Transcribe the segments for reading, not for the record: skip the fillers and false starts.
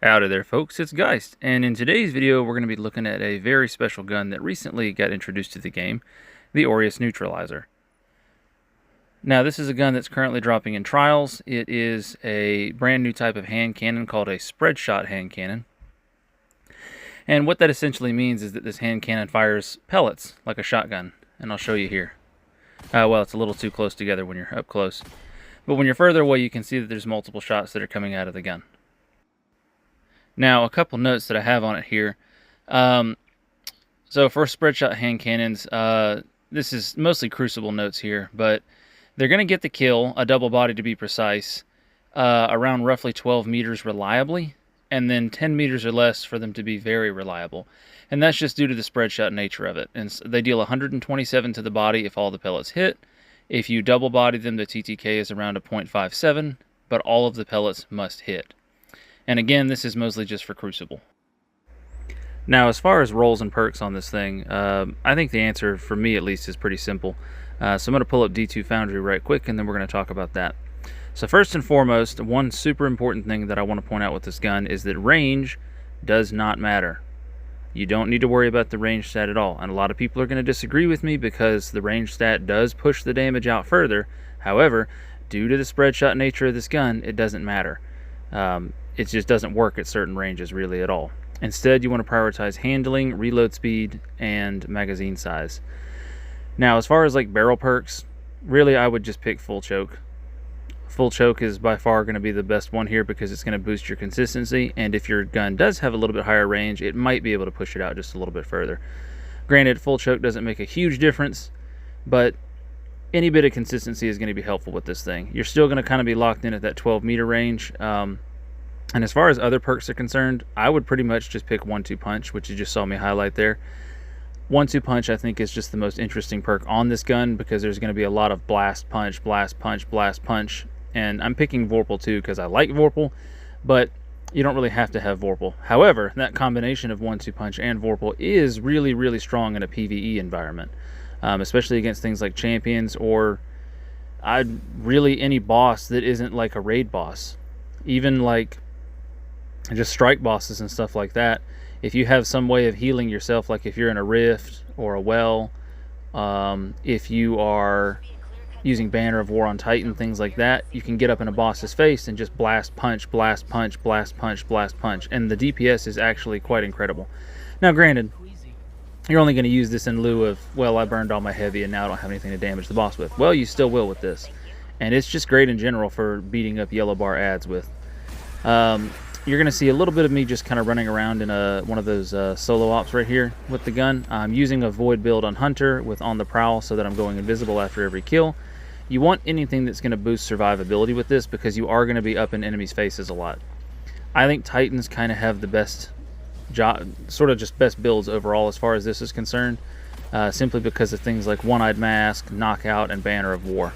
Howdy there folks, it's Geist, and in today's video we're going to be looking at a very special gun that recently got introduced to the game, the Aureus Neutralizer. Now this is a gun that's currently dropping in trials. It is a brand new type of hand cannon called a spread shot hand cannon. And what that essentially means is that this hand cannon fires pellets like a shotgun, and I'll show you here. Well, it's a little too close together when you're up close, but when you're further away you can see that there's multiple shots that are coming out of the gun. Now, a couple notes that I have on it here. So for spread shot hand cannons, this is mostly Crucible notes here, but they're going to get the kill, a double body to be precise, around roughly 12 meters reliably, and then 10 meters or less for them to be very reliable. And that's just due to the spread shot nature of it. And they deal 127 to the body if all the pellets hit. If you double body them, the TTK is around a 0.57, but all of the pellets must hit. And again, this is mostly just for Crucible. Now, as far as roles and perks on this thing, I think the answer, for me at least, is pretty simple. So I'm going to pull up D2 Foundry right quick, and then we're going to talk about that. So first and foremost, one super important thing that I want to point out with this gun is that range does not matter. You don't need to worry about the range stat at all. And a lot of people are going to disagree with me because the range stat does push the damage out further. However, due to the spread shot nature of this gun, it doesn't matter. It just doesn't work at certain ranges really at all. Instead, you want to prioritize handling, reload speed, and magazine size. Now, as far as like barrel perks, really I would just pick full choke. Full choke is by far going to be the best one here because it's going to boost your consistency, and if your gun does have a little bit higher range, it might be able to push it out just a little bit further. Granted, full choke doesn't make a huge difference, but any bit of consistency is going to be helpful with this thing. You're still going to kind of be locked in at that 12 meter range. And as far as other perks are concerned, I would pretty much just pick 1-2 punch, which you just saw me highlight there. 1-2 punch I think is just the most interesting perk on this gun because there's going to be a lot of blast punch, blast punch, blast punch. And I'm picking Vorpal too because I like Vorpal, but you don't really have to have Vorpal. However, that combination of 1-2 punch and Vorpal is really, really strong in a PvE environment, especially against things like champions or really any boss that isn't like a raid boss. Even like just strike bosses and stuff like that. If you have some way of healing yourself, like if you're in a rift or a well, if you are using Banner of War on Titan, things like that, you can get up in a boss's face and just blast punch, blast punch, blast punch, blast punch, and the DPS is actually quite incredible. Now granted, you're only going to use this in lieu of, well, I burned all my heavy and now I don't have anything to damage the boss with. Well, you still will with this, and it's just great in general for beating up yellow bar ads with. You're going to see a little bit of me just kind of running around in one of those solo ops right here with the gun. I'm using a void build on Hunter with On the Prowl so that I'm going invisible after every kill. You want anything that's going to boost survivability with this because you are going to be up in enemies' faces a lot. I think Titans kind of have the best job, sort of just best builds overall as far as this is concerned, simply because of things like One-Eyed Mask, Knockout, and Banner of War.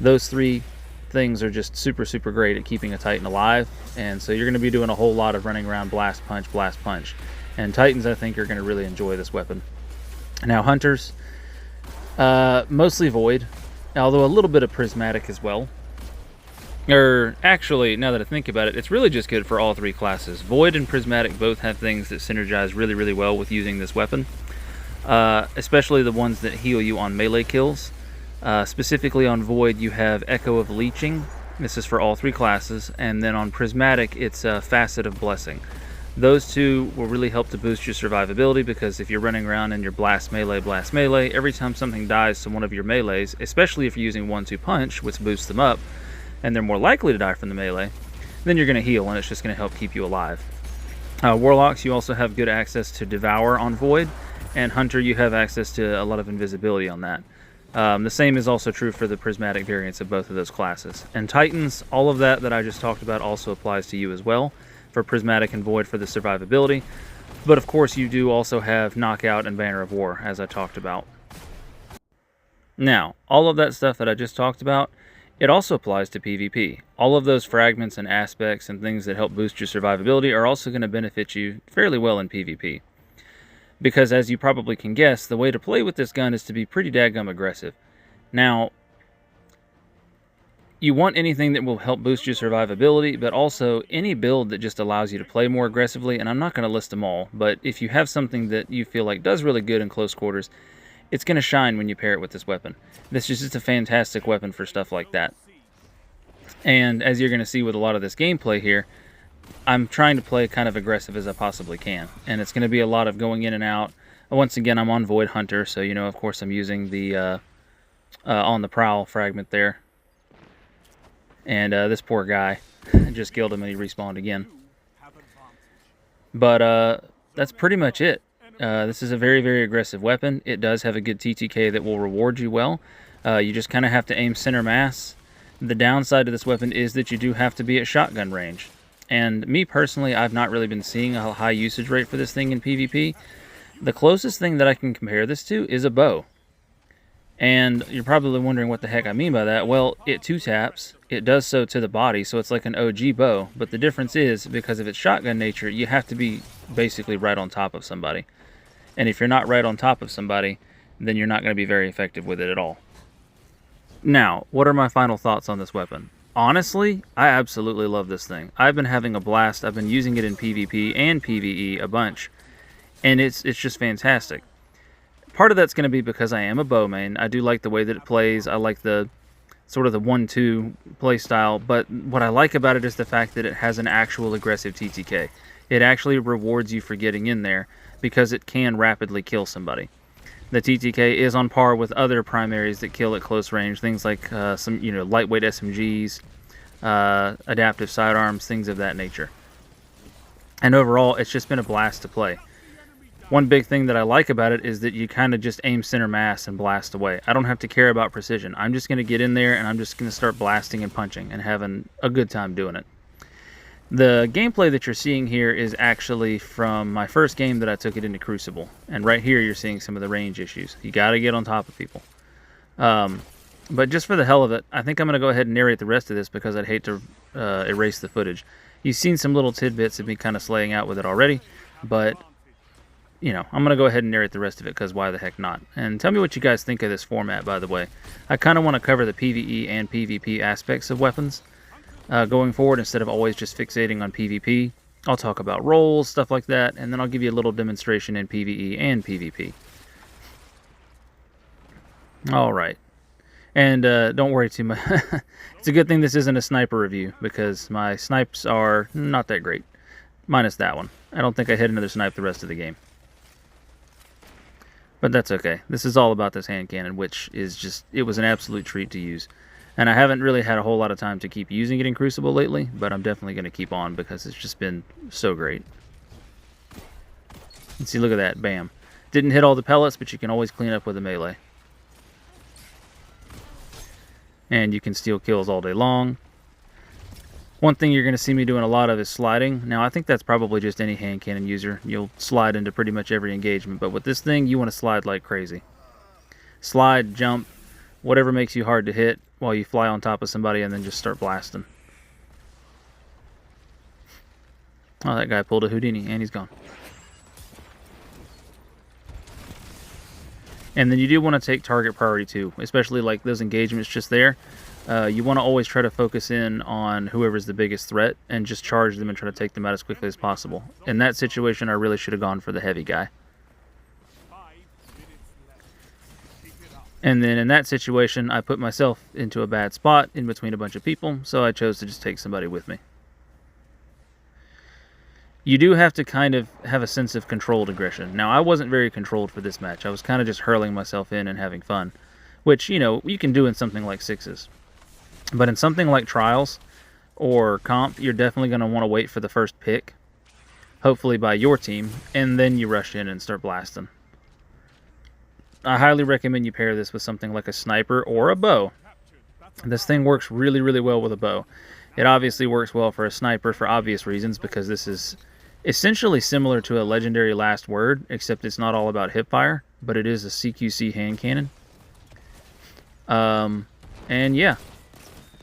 Those three things are just super, super great at keeping a Titan alive, and so you're going to be doing a whole lot of running around blast punch, and Titans I think are going to really enjoy this weapon. Now Hunters, mostly Void, although a little bit of Prismatic as well. Or actually, now that I think about it, it's really just good for all three classes. Void and Prismatic both have things that synergize really, really well with using this weapon, especially the ones that heal you on melee kills. Specifically on Void, you have Echo of Leeching. This is for all three classes. And then on Prismatic, it's Facet of Blessing. Those two will really help to boost your survivability because if you're running around in your blast melee, every time something dies to one of your melees, especially if you're using 1-2 punch, which boosts them up, and they're more likely to die from the melee, then you're going to heal and it's just going to help keep you alive. Warlocks, you also have good access to Devour on Void, and Hunter, you have access to a lot of invisibility on that. The same is also true for the Prismatic variants of both of those classes. And Titans, all of that I just talked about also applies to you as well, for Prismatic and Void for the survivability. But of course you do also have Knockout and Banner of War, as I talked about. Now, all of that stuff that I just talked about, it also applies to PvP. All of those fragments and aspects and things that help boost your survivability are also going to benefit you fairly well in PvP. Because as you probably can guess, the way to play with this gun is to be pretty daggum aggressive. Now, You want anything that will help boost your survivability, but also any build that just allows you to play more aggressively, and I'm not going to list them all, but if you have something that you feel like does really good in close quarters, it's going to shine when you pair it with this weapon. This is just a fantastic weapon for stuff like that. And as you're going to see with a lot of this gameplay here, I'm trying to play kind of aggressive as I possibly can, and it's going to be a lot of going in and out. Once again, I'm on Void Hunter, so you know, of course, I'm using the on the prowl fragment there. And this poor guy, just killed him and he respawned again. But that's pretty much it. This is a very, very aggressive weapon. It does have a good TTK that will reward you well. You just kind of have to aim center mass. The downside of this weapon is that you do have to be at shotgun range. And me personally, I've not really been seeing a high usage rate for this thing in PvP. The closest thing that I can compare this to is a bow. And you're probably wondering what the heck I mean by that. Well, it 2-taps. It does so to the body, so it's like an OG bow. But the difference is, because of its shotgun nature, you have to be basically right on top of somebody. And if you're not right on top of somebody, then you're not going to be very effective with it at all. Now, what are my final thoughts on this weapon? Honestly, I absolutely love this thing. I've been having a blast. I've been using it in PvP and PvE a bunch. And it's just fantastic. Part of that's going to be because I am a bow main. I do like the way that it plays. I like the sort of the 1-2 play style. But what I like about it is the fact that it has an actual aggressive TTK. It actually rewards you for getting in there because it can rapidly kill somebody. The TTK is on par with other primaries that kill at close range. Things like some lightweight SMGs, adaptive sidearms, things of that nature. And overall, it's just been a blast to play. One big thing that I like about it is that you kind of just aim center mass and blast away. I don't have to care about precision. I'm just going to get in there and I'm just going to start blasting and punching and having a good time doing it. The gameplay that you're seeing here is actually from my first game that I took it into Crucible. And right here you're seeing some of the range issues. You got to get on top of people. But just for the hell of it, I think I'm going to go ahead and narrate the rest of this because I'd hate to erase the footage. You've seen some little tidbits of me kind of slaying out with it already, but you know, I'm going to go ahead and narrate the rest of it because why the heck not? And tell me what you guys think of this format, by the way. I kind of want to cover the PvE and PvP aspects of weapons going forward instead of always just fixating on PvP. I'll talk about roles, stuff like that, and then I'll give you a little demonstration in PvE and PvP. Alright. And don't worry too much. It's a good thing this isn't a sniper review because my snipes are not that great. Minus that one. I don't think I hit another snipe the rest of the game. But that's okay. This is all about this hand cannon, which is just, it was an absolute treat to use. And I haven't really had a whole lot of time to keep using it in Crucible lately, but I'm definitely going to keep on because it's just been so great. And see, look at that. Bam. Didn't hit all the pellets, but you can always clean up with a melee. And you can steal kills all day long. One thing you're going to see me doing a lot of is sliding. Now, I think that's probably just any hand cannon user. You'll slide into pretty much every engagement. But with this thing, you want to slide like crazy. Slide, jump, whatever makes you hard to hit while you fly on top of somebody and then just start blasting. Oh, that guy pulled a Houdini and he's gone. And then you do want to take target priority too, especially like those engagements just there. You want to always try to focus in on whoever's the biggest threat and just charge them and try to take them out as quickly as possible. In that situation, I really should have gone for the heavy guy. And then in that situation, I put myself into a bad spot in between a bunch of people, so I chose to just take somebody with me. You do have to kind of have a sense of controlled aggression. Now, I wasn't very controlled for this match. I was kind of just hurling myself in and having fun, which, you know, you can do in something like Sixes. But in something like Trials or Comp, you're definitely going to want to wait for the first pick, hopefully by your team, and then you rush in and start blasting. I highly recommend you pair this with something like a sniper or a bow. This thing works really, really well with a bow. It obviously works well for a sniper for obvious reasons because this is essentially similar to a legendary last word, except it's not all about hipfire, but it is a CQC hand cannon. And yeah,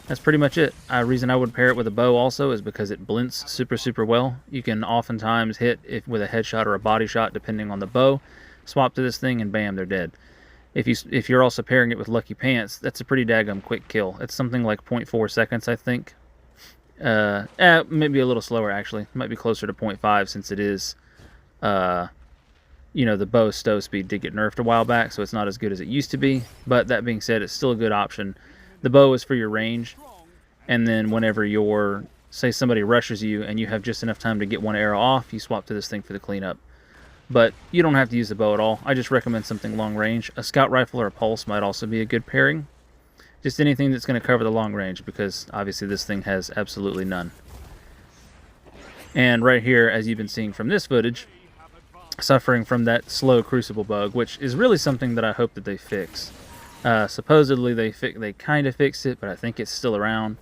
that's pretty much it. The reason I would pair it with a bow also is because it blinks super, super well. You can oftentimes hit with a headshot or a body shot depending on the bow. Swap to this thing and bam, they're dead. If you're also pairing it with Lucky Pants, that's a pretty daggum quick kill. It's something like 0.4 seconds, I think. Maybe a little slower actually. It might be closer to 0.5 since it is, you know, the bow stow speed did get nerfed a while back, so it's not as good as it used to be. But that being said, it's still a good option. The bow is for your range, and then whenever you're, say somebody rushes you and you have just enough time to get one arrow off, you swap to this thing for the cleanup. But you don't have to use the bow at all. I just recommend something long range. A scout rifle or a pulse might also be a good pairing. Just anything that's going to cover the long range, because obviously this thing has absolutely none. And right here, as you've been seeing from this footage, suffering from that slow Crucible bug, which is really something that I hope that they fix. Supposedly they kind of fixed it, but I think it's still around.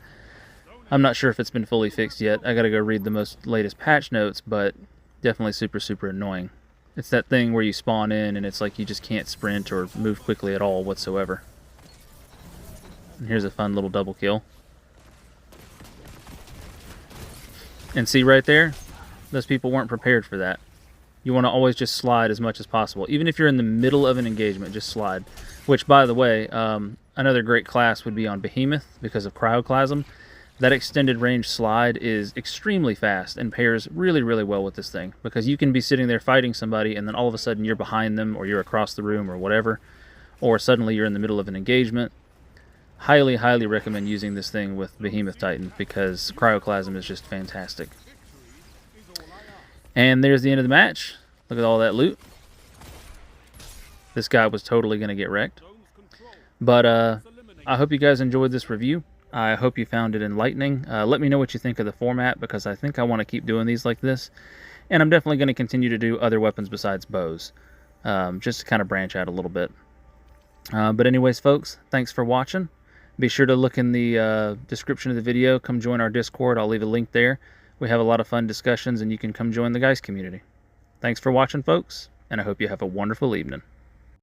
I'm not sure if it's been fully fixed yet. I gotta go read the latest patch notes, but definitely super annoying. It's that thing where you spawn in and it's like you just can't sprint or move quickly at all whatsoever. And here's a fun little double kill. And see right there, those people weren't prepared for that. You want to always just slide as much as possible. Even if you're in the middle of an engagement, just slide. Which, by the way, another great class would be on Behemoth because of Cryoclasm. That extended range slide is extremely fast and pairs really well with this thing. Because you can be sitting there fighting somebody and then all of a sudden you're behind them or you're across the room or whatever. Or suddenly you're in the middle of an engagement. Highly recommend using this thing with Behemoth Titan because Cryoclasm is just fantastic. And there's the end of the match. Look at all that loot. This guy was totally going to get wrecked. But I hope you guys enjoyed this review. I hope you found it enlightening. Let me know what you think of the format, because I think I want to keep doing these like this. And I'm definitely going to continue to do other weapons besides bows, just to kind of branch out a little bit. But anyways, folks, thanks for watching. Be sure to look in the description of the video. Come join our Discord. I'll leave a link there. We have a lot of fun discussions, and you can come join the guys community. Thanks for watching, folks, and I hope you have a wonderful evening.